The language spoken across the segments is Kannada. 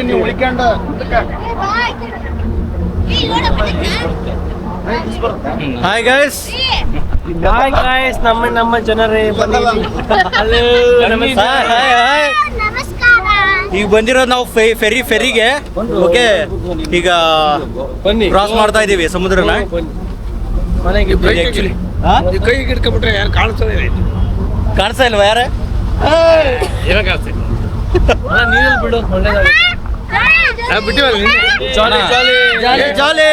ನೀವು ಉಳ್ಕೊಂಡು ಹಾಯ್ ಗೈಸ್ ನಮ್ಮ ಜನರೇ ಈಗ ಬಂದಿರೋದು ನಾವು ಫೆರಿಗೆ ಓಕೆ. ಈಗ ಕ್ರಾಸ್ ಮಾಡ್ತಾ ಇದೀವಿ ಸಮುದ್ರನ. ಕೈ ಹಿಡ್ಕೊಂಡ್ಬಿಟ್ರೆ ಯಾರು ಕಾಣಿಸ್ತಾ ಇಲ್ವಾ ಯಾರ ನೀರಲ್ಲಿ ಬಿಡು ಜಾಲಿ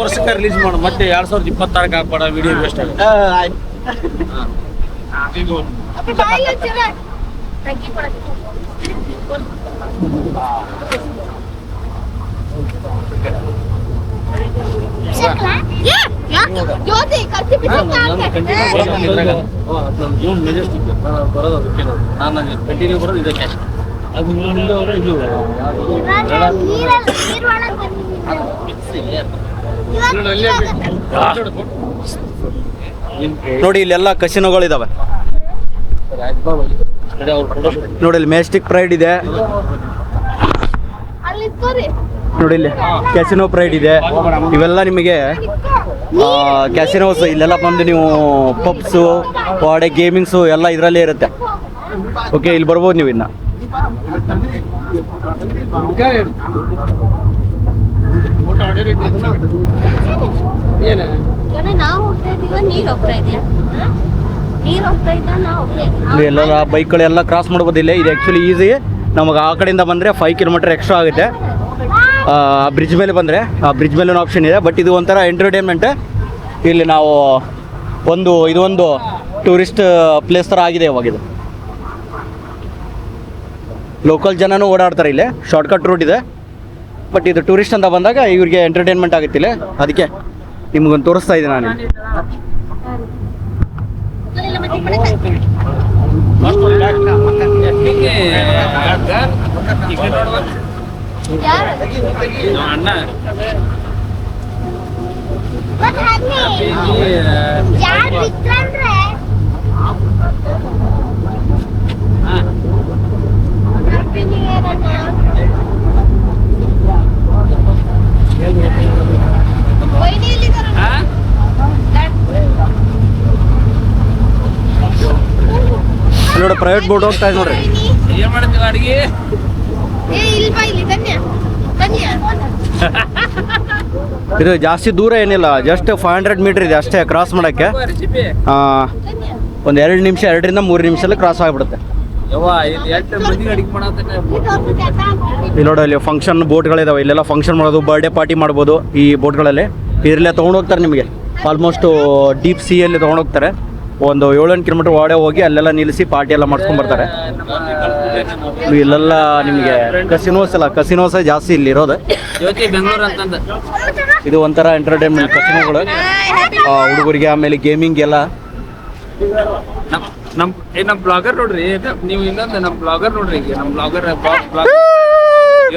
ವರ್ಷಕ್ಕೆ ರಿಲೀಸ್ ಮಾಡು. ಮತ್ತೆ 2026 ಹಾಕ್ಬೇಡ, ವಿಡಿಯೋ ವೇಸ್ಟ್ ಆಗುತ್ತೆ. ಬರೋದು ಅದಕ್ಕೆ ನಾನು ಕಂಟಿನ್ಯೂ ಬರೋದು ಇದಕ್ಕೆ. ಅದು ಇದು ನೋಡಿ ಇಲ್ಲೆಲ್ಲ ಕಸಿನೋಗಳಿದಾವೆ ನೋಡಿ. ಇಲ್ಲಿ ಮೆಜೆಸ್ಟಿಕ್ ಪ್ರೈಡ್ ಇದೆ ನೋಡಿ. ಇಲ್ಲಿ ಕ್ಯಾಸಿನೋ ಪ್ರೈಡ್ ಇದೆ. ಇವೆಲ್ಲ ನಿಮಗೆ ಕ್ಯಾಸಿನೋಸ್. ಇಲ್ಲೆಲ್ಲ ಬಂದು ನೀವು ಪಬ್ಸು ವಾಡೆ ಗೇಮಿಂಗ್ಸು ಎಲ್ಲ ಇದರಲ್ಲೇ ಇರುತ್ತೆ. ಓಕೆ, ಇಲ್ಲಿ ಬರ್ಬೋದು ನೀವು ಇನ್ನು. ಎಲ್ಲರ ಬೈಕ್ಗಳೆಲ್ಲ ಕ್ರಾಸ್ ಮಾಡ್ಬೋದಿಲ್ಲ. ಇದು ಆ್ಯಕ್ಚುಲಿ ಈಸಿ. ನಮಗೆ ಆ ಕಡೆಯಿಂದ ಬಂದರೆ 5 ಕಿಲೋಮೀಟರ್ ಎಕ್ಸ್ಟ್ರಾ ಆಗುತ್ತೆ. ಬ್ರಿಡ್ಜ್ ಮೇಲೆ ಬಂದರೆ ಆ ಬ್ರಿಡ್ಜ್ ಮೇಲೆ ಒಂದು ಆಪ್ಷನ್ ಇದೆ. ಬಟ್ ಇದು ಒಂಥರ ಎಂಟರ್ಟೈನ್ಮೆಂಟ್. ಇಲ್ಲಿ ನಾವು ಇದೊಂದು ಟೂರಿಸ್ಟ್ ಪ್ಲೇಸ್ ಥರ ಆಗಿದೆ ಇವಾಗ. ಇದು ಲೋಕಲ್ ಜನನೂ ಓಡಾಡ್ತಾರೆ ಇಲ್ಲಿ. ಶಾರ್ಟ್ಕಟ್ ರೂಟ್ ಇದೆ. ಬಟ್ ಇದು ಟೂರಿಸ್ಟ್ ಅಂತ ಬಂದಾಗ ಇವ್ರಿಗೆ ಎಂಟರ್ಟೈನ್ಮೆಂಟ್ ಆಗುತ್ತಿಲ್ಲ. ಅದಕ್ಕೆ ನಿಮ್ಗೊಂದು ತೋರಿಸ್ತಾ ಇದ್ದೀನಿ ನಾನು. ನೋಡಿ ಪ್ರೈವೇಟ್ ಬೋಟ್ ಹೋಗ್ತಾ ಇದೆ ನೋಡ್ರಿ. ಏನ್ ಮಾಡ್ತೀವಿ ಅಡಿಗೆ? ಇದು ಜಾಸ್ತಿ ದೂರ ಏನಿಲ್ಲ, ಜಸ್ಟ್ 500 ಮೀಟರ್ ಇದೆ ಅಷ್ಟೇ ಕ್ರಾಸ್ ಮಾಡೋಕ್ಕೆ. ಒಂದು 2 ನಿಮಿಷ, 2ರಿಂದ 3 ನಿಮಿಷದಲ್ಲಿ ಕ್ರಾಸ್ ಆಗಿಬಿಡುತ್ತೆ. ಇಲ್ಲಿ ನೋಡಿ, ಅಲ್ಲಿ ಫಂಕ್ಷನ್ ಬೋಟ್ಗಳಿದಾವೆ. ಇಲ್ಲೆಲ್ಲ ಫಂಕ್ಷನ್ ಮಾಡೋದು, ಬರ್ಡೇ ಪಾರ್ಟಿ ಮಾಡ್ಬೋದು ಈ ಬೋಟ್ಗಳಲ್ಲಿ. ಇದರಲ್ಲೇ ತೊಗೊಂಡು ಹೋಗ್ತಾರೆ ನಿಮಗೆ. ಆಲ್ಮೋಸ್ಟ್ ಡೀಪ್ ಸಿಯಲ್ಲಿ ತೊಗೊಂಡು ಹೋಗ್ತಾರೆ. ಒಂದು 7-8 ಕಿಲೋಮೀಟರ್ ಒಳಗಡೆ ಹೋಗಿ ಅಲ್ಲೆಲ್ಲ ನಿಲ್ಲಿಸಿ ಪಾರ್ಟಿ ಎಲ್ಲ ಮಾಡ್ಸ್ಕೊಂಡ್ ಬರ್ತಾರೆ. ಇಲ್ಲೆಲ್ಲ ನಿಮಗೆ ಕಸಿನೋಸೇ ಜಾಸ್ತಿ ಇಲ್ಲಿ ಇರೋದು. ಇದು ಒಂಥರ ಎಂಟರ್ಟೈನ್ಮೆಂಟ್ ಕಸಿನೋಗಳು ಹುಡುಗರಿಗೆ. ಆಮೇಲೆ ಗೇಮಿಂಗ್ ಎಲ್ಲ. ನಮ್ ಬ್ಲಾಗರ್ ನೋಡ್ರಿ ನೀವು. ಇನ್ನೊಂದು ನಮ್ ಬ್ಲಾಗರ್ ನೋಡ್ರಿ. ಈಗ ನಮ್ ಬ್ಲಾಗರ್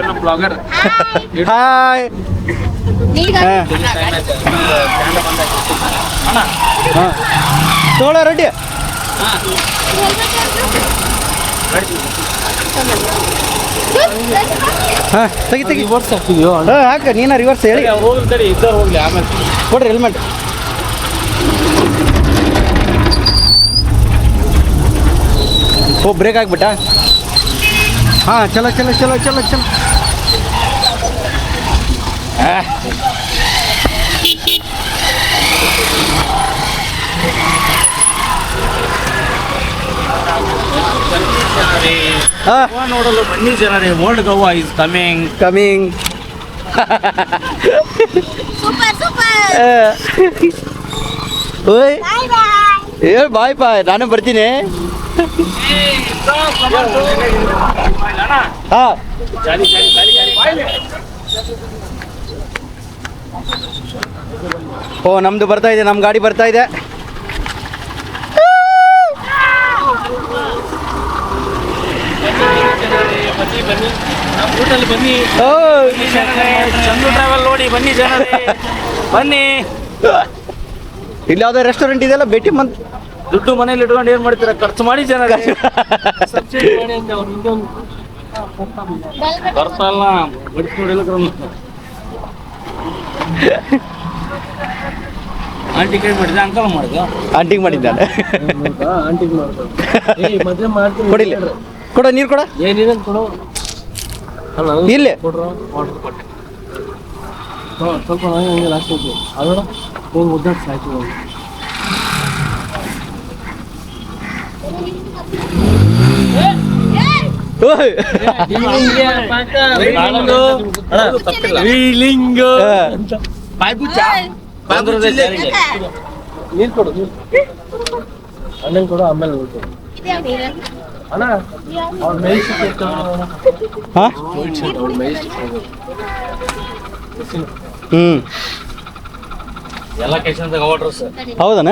ನಮ್ ಬ್ಲಾಗರ್. ಹಾಯ್. ತೋಳ ರೆಡ್ಡಿ. ಹಾಂ ತೆಗಿ ರಿವರ್ಸ್ ಆಗ್ತಿದ್ಯೋ? ಹಾಕ ನೀನ ರಿವರ್ಸ್ ಹೇಳಿ. ಹೋಗ್ತಾರೆ ಇದ್ದವ್ರು ಹೋಗ್ಲಿ, ಆಮೇಲೆ ಕೊಡ್ರಿ ಹೆಲ್ಮೆಟ್. ಬ್ರೇಕ್ ಆಗ್ಬಿಟ್ಟ. ಹಾಂ ಚಲೋ ಚಲೋ ಚಲೋ ಚಲೋ ಚಲೋ. ನೋಡಲು ಬನ್ನಿ ಜನರೇ. World Goa is coming. ಓಯ್ ಬಾಯ್ ಬಾಯ್. ನಾನು ಬರ್ತೀನಿ. ಹಾಂ ಓ ನಮ್ದು ಬರ್ತಾ ಇದೆ. ನಮ್ಮ ಗಾಡಿ ಬರ್ತಾ ಇದೆ. ಬನ್ನಿ ಚಂದ್ರು ಟ್ರಾವೆಲ್ ನೋಡಿ. ಬನ್ನಿ ಜನರೇ, ಬನ್ನಿ. ಇಲ್ಲಿ ಯಾವ್ದೋ ರೆಸ್ಟೋರೆಂಟ್ ಇದೆಯಲ್ಲ, ಭೇಟಿ ಮಂತ್. ದುಡ್ಡು ಮನೇಲಿ ಇಟ್ಕೊಂಡು ಏನ್ ಮಾಡ್ತೀರಾ? ಖರ್ಚು ಮಾಡಿ ಜನರೇ. ಸಬ್ಸಿಡಿ ಮಾಡಿ ಅಂತ ಬರ್ತಲ್ಲ ಬಡಿಸ್ಕೊಡಿಲ್ಲ ಆಂಟಿ ಕೈ ಮಾಡಿದೆ ಅಂಕಲ್ ಮಾಡಿದ ಆಂಟಿಗೆ ಮಾಡಿದ್ದಾನೆ ಆಂಟಿಗೆ ಮಾಡ್ತಾರೆ ಮದುವೆ ಮಾಡ್ತೀನಿ ಕೊಡಿಲ್ಲ ಕೊಡ ನೀರು ಕೊಡ ಏನಿದೆ ಕೊಡು ಅಲ್ಲ ಇಲ್ಲಿ ಕೊಡ್ರ ಆರ್ಡರ್ ಕೊಟ್ಟೆ ಸ್ವಲ್ಪ ಹಂಗೆ ಲಾಸ್ಟ್ ಹೋಗ್ತು ಅದರ ಹೋಗಿ ಮುದ್ದಾಡ್ಸಿ ಆಯ್ತು ಹೋಗಿ ಓಯ್. ನೀರು ಕೊಡು ಅಣ್ಣನ್ ಕೊಡು ಆಮೇಲೆ ಹೋಗ್ತು ಅಣ್ಣ ಅವ್ರ ಮೇಯ್ಸಿಟ್ಟು ಹಾ ಅವ್ರ ಮೇಯ್ಸಿಟ್ಟು ಎಲ್ಲ ಕೇಶನ್ದಾಗ ಆರ್ಡರ್ ಸರ್ ಹೌದನ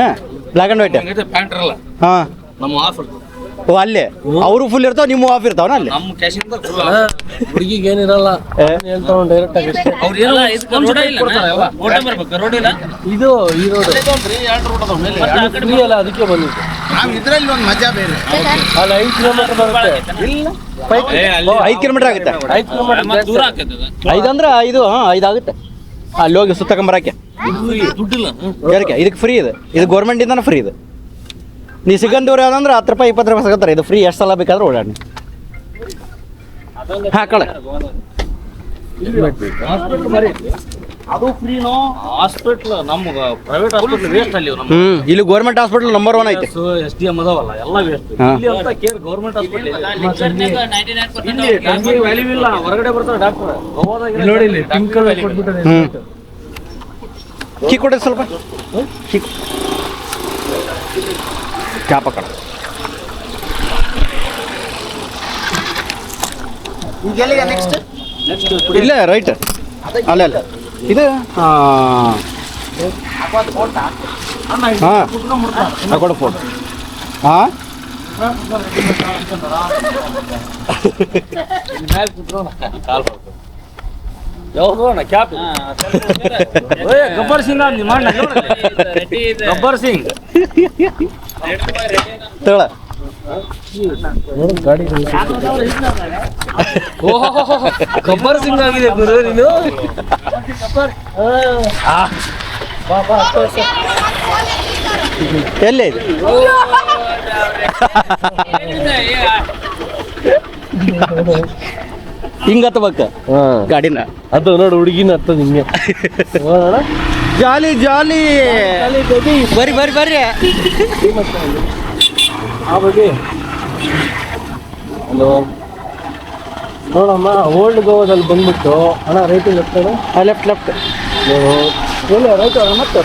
ಬ್ಲ್ಯಾಕ್ ಆ್ಯಂಡ್ ವೈಟ್ ಪ್ಯಾಂಟ್ ಇರಲ್ಲ ಹಾಂ ನಮ್ಮ ಆಫರ್ ಓ ಅಲ್ಲೇ ಅವರು ಫುಲ್ ಇರ್ತಾವ ನಿಮ್ಮ ಆಫ್ ಇರ್ತಾವನ ಅಲ್ಲಿ ನಮ್ಮ ಕ್ಯಾಶಿಂದ ಹುಡುಗಿಗೆ ಏನಿರಲ್ಲ ಹೇಳ್ತಾವ ಡೈರೆಕ್ಟ್ ಆಗಿ ಅಷ್ಟೇ ಅವ್ರು ಏನಲ್ಲ ಇದು ಈ ರೋಡ್ ಫ್ರೀ ಅಲ್ಲ ಅದಕ್ಕೆ ಬಂದಿದ್ದು ನಾವು ಇದರಲ್ಲಿ ಒಂದು ಮಜಾ ಬೇರೆ. ಅಲ್ಲಿ 5 ಕಿಲೋಮೀಟರ್ ಬರುತ್ತೆ ಇಲ್ಲ 5 ಕಿಲೋಮೀಟರ್ ಆಗುತ್ತೆ 5 ಕಿಲೋಮೀಟರ್ ದೂರ ಆಗ್ತದೆ 5 ಅಂದ್ರೆ 5 ಹಾಂ 5 ಆಗುತ್ತೆ ಅಲ್ಲಿ ಹೋಗಿ ಸುತ್ತಕೊಂಬರಕ್ಕೆ ದುಡ್ಡಿಲ್ಲ ಯಾರಿಗೆ ಇದಕ್ಕೆ ಫ್ರೀ ಇದೆ ಇದು ಗೌರ್ಮೆಂಟಿಂದನೇ ಫ್ರೀ ಇದೆ ನೀ ಸಿಗಂದೂರು ಯಾವ್ದಂದ್ರೆ 10 ರೂಪಾಯಿ 20 ರೂಪಾಯಿ ಸಿಗತ್ತಾರೆ ಇದು ಫ್ರೀ ಎಷ್ಟು ಸಲ ಬೇಕಾದ್ರೆ ಓಡಾಡಿ ಹಾಕಳ ಅದು ಫ್ರೀನೋ ಹಾಸ್ಪಿಟ್ಲ್ ನಮ್ಗೆ ಪ್ರೈವೇಟ್ ಹಾಸ್ಪಿಟ್ಲ್ ವೇಸ್ಟ್ ಅಲ್ಲಿ ಇಲ್ಲಿ ಗೌರ್ಮೆಂಟ್ ಹಾಸ್ಪಿಟಲ್ ನಂಬರ್ 1 ಐತೆ SDM ಅದಾವಲ್ಲ ಎಲ್ಲ ವೇಸ್ಟ್ ಹಾ. ಇಲ್ಲಿ ಅಂತ ಕೇರ್ ಗೌರ್ಮೆಂಟ್ ಹಾಸ್ಪಿಟಲ್ ಇಲ್ಲಿ ಟಂಕಿಗೆ ವ್ಯಾಲ್ಯೂ ಇಲ್ಲ ಹೊರಗಡೆ ಬರ್ತಾರೆ ಡಾಕ್ಟರ್ ನೋಡಿ ಇಲ್ಲಿ ಟಿಂಕಲ್ ಕೊಟ್ಬಿಟ್ಟಾರೆ ಕೀ ಕೊಡಿ ಸ್ವಲ್ಪ ಕೀ ಚಾಪ ಕಡ ಈಗ ಎಲ್ಲಿಗೆ ನೆಕ್ಸ್ಟ್ ಇಲ್ಲೇ ರೈಟ್ ಅಲ್ಲೇ ಅಲ್ಲ ಇದು ಹಾಂ ಹಾಕೊಡು ಫೋಟೋ ಹಾಂ ಗಬ್ಬರ್ ಸಿಂಗ್ ಗಬ್ಬರ್ ಸಿಂಗ್ ತಗೊಳ ಗಾಡಿ ಗಬ್ಬರ್ ಸಿಂಗ್ ಆಗಿದೆ ಗುರು ನೀನು ಎಲ್ಲೇ ಇದೆ ಹಿಂಗತ್ತಬೇಕ ಗಾಡಿನ ಅದು ನೋಡು ಹುಡುಗಿನ ಹತ್ತದ ಹಿಂಗೆ ಜಾಲಿ ಜಾಲಿ ಬರ್ರಿ ಬರ್ರಿ ಬರ್ರಿ ಆ ಬಗ್ಗೆ ಹಲೋ ನೋಡಮ್ಮ ಓಲ್ಡ್ ಗೋವಾದಲ್ಲಿ ಬಂದ್ಬಿಟ್ಟು ಅಣ್ಣ ರೈಟ್ ಲೆಫ್ಟ್ ಲೆಫ್ಟ್ ಲೆಫ್ಟ್ ಎಲ್ಲ ರೈಟ್ ಮತ್ತೆ